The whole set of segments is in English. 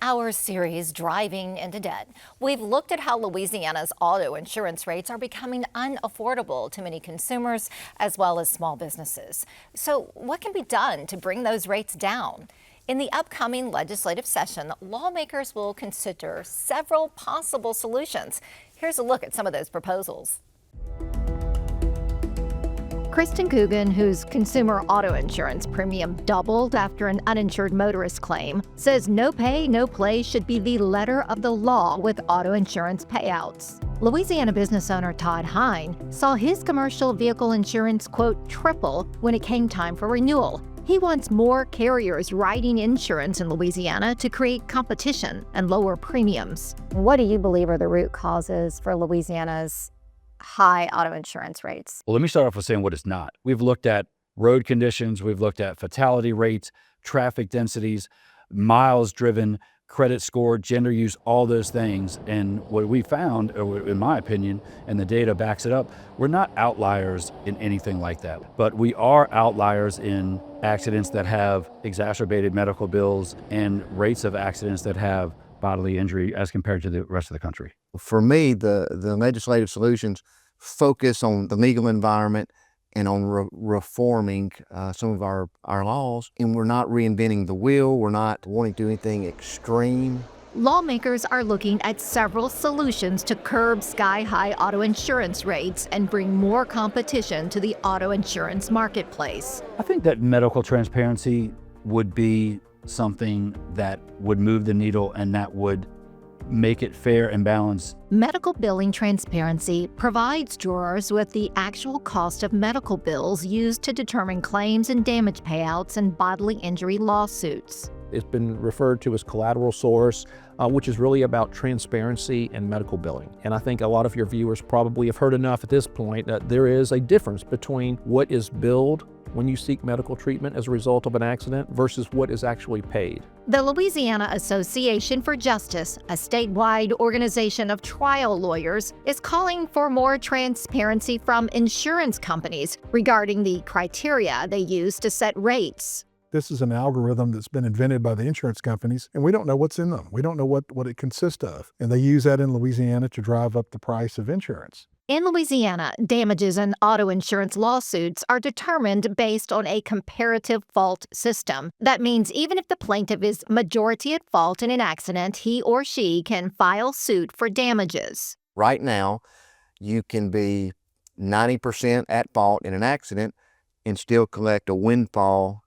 our series, Driving into Debt, we've looked at how Louisiana's auto insurance rates are becoming unaffordable to many consumers as well as small businesses. So what can be done to bring those rates down? In the upcoming legislative session, lawmakers will consider several possible solutions. Here's a look at some of those proposals. Kristen Coogan, whose consumer auto insurance premium doubled after an uninsured motorist claim, says no pay, no play should be the letter of the law with auto insurance payouts. Louisiana business owner Todd Hine saw his commercial vehicle insurance, quote, triple when it came time for renewal. He wants more carriers writing insurance in Louisiana to create competition and lower premiums. What do you believe are the root causes for Louisiana's high auto insurance rates? Well, let me start off with saying what it's not. We've looked at road conditions, we've looked at fatality rates, traffic densities, miles driven, credit score, gender use, all those things. And what we found, in my opinion, and the data backs it up, we're not outliers in anything like that. But we are outliers in accidents that have exacerbated medical bills and rates of accidents that have bodily injury as compared to the rest of the country. For me, the legislative solutions focus on the legal environment and on reforming some of our laws. And we're not reinventing the wheel. We're not wanting to do anything extreme. Lawmakers are looking at several solutions to curb sky-high auto insurance rates and bring more competition to the auto insurance marketplace. I think that medical transparency would be something that would move the needle and that would make it fair and balanced. Medical billing transparency provides jurors with the actual cost of medical bills used to determine claims and damage payouts in bodily injury lawsuits. It's been referred to as collateral source, which is really about transparency and medical billing. And I think a lot of your viewers probably have heard enough at this point that there is a difference between what is billed when you seek medical treatment as a result of an accident versus what is actually paid. The Louisiana Association for Justice, a statewide organization of trial lawyers, is calling for more transparency from insurance companies regarding the criteria they use to set rates. This is an algorithm that's been invented by the insurance companies, and we don't know what's in them. We don't know what it consists of. And they use that in Louisiana to drive up the price of insurance. In Louisiana, damages in auto insurance lawsuits are determined based on a comparative fault system. That means even if the plaintiff is majority at fault in an accident, he or she can file suit for damages. Right now, you can be 90% at fault in an accident and still collect a windfall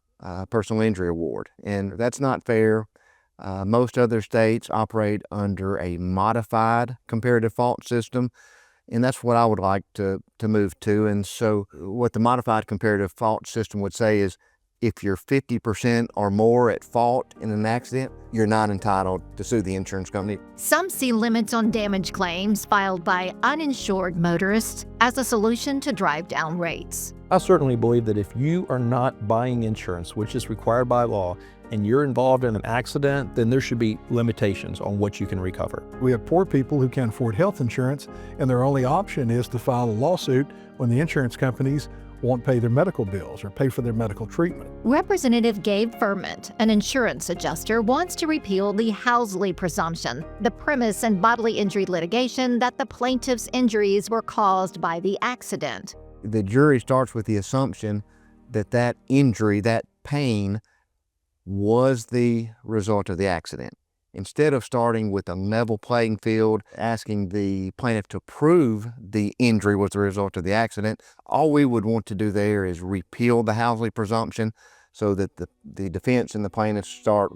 personal injury award. And that's not fair. Most other states operate under a modified comparative fault system. And that's what I would like to move to. And so what the modified comparative fault system would say is if you're 50% or more at fault in an accident, you're not entitled to sue the insurance company. Some see limits on damage claims filed by uninsured motorists as a solution to drive down rates. I certainly believe that if you are not buying insurance, which is required by law, and you're involved in an accident, then there should be limitations on what you can recover. We have poor people who can't afford health insurance, and their only option is to file a lawsuit when the insurance companies won't pay their medical bills or pay for their medical treatment. Representative Gabe Ferment, an insurance adjuster, wants to repeal the Housley presumption, the premise in bodily injury litigation that the plaintiff's injuries were caused by the accident. The jury starts with the assumption that that injury, that pain, was the result of the accident. Instead of starting with a level playing field, asking the plaintiff to prove the injury was the result of the accident, all we would want to do there is repeal the Housley presumption so that the defense and the plaintiff start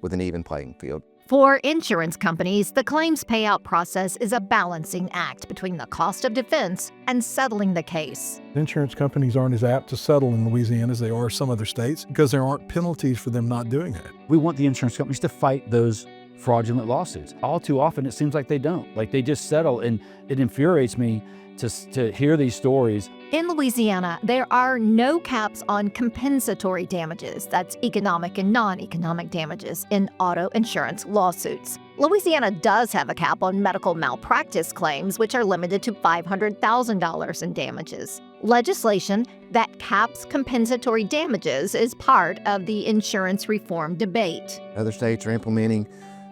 with an even playing field. For insurance companies, the claims payout process is a balancing act between the cost of defense and settling the case. Insurance companies aren't as apt to settle in Louisiana as they are some other states because there aren't penalties for them not doing that. We want the insurance companies to fight those fraudulent lawsuits. All too often, it seems like they don't. Like they just settle, and it infuriates me to hear these stories. In Louisiana, there are no caps on compensatory damages, that's economic and non-economic damages, in auto insurance lawsuits. Louisiana does have a cap on medical malpractice claims, which are limited to $500,000 in damages. Legislation that caps compensatory damages is part of the insurance reform debate. Other states are implementing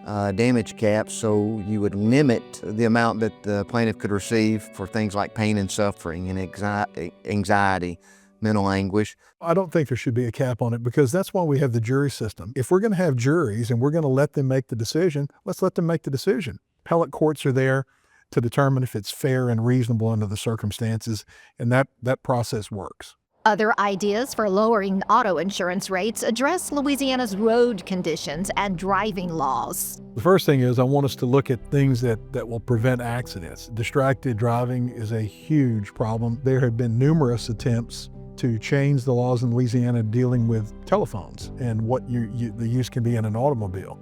damage caps, so you would limit the amount that the plaintiff could receive for things like pain and suffering and anxiety, mental anguish. I don't think there should be a cap on it because that's why we have the jury system. If we're going to have juries and we're going to let them make the decision, let's let them make the decision. Appellate courts are there to determine if it's fair and reasonable under the circumstances, and that process works. Other ideas for lowering auto insurance rates address Louisiana's road conditions and driving laws. The first thing is I want us to look at things that will prevent accidents. Distracted driving is a huge problem. There have been numerous attempts to change the laws in Louisiana dealing with telephones and what the use can be in an automobile.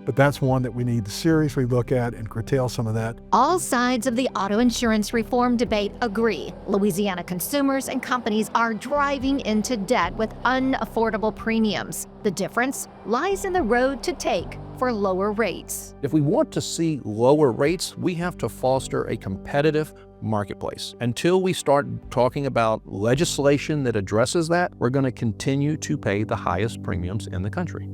But that's one that we need to seriously look at and curtail some of that. All sides of the auto insurance reform debate agree. Louisiana consumers and companies are driving into debt with unaffordable premiums. The difference lies in the road to take for lower rates. If we want to see lower rates, we have to foster a competitive marketplace. Until we start talking about legislation that addresses that, we're going to continue to pay the highest premiums in the country.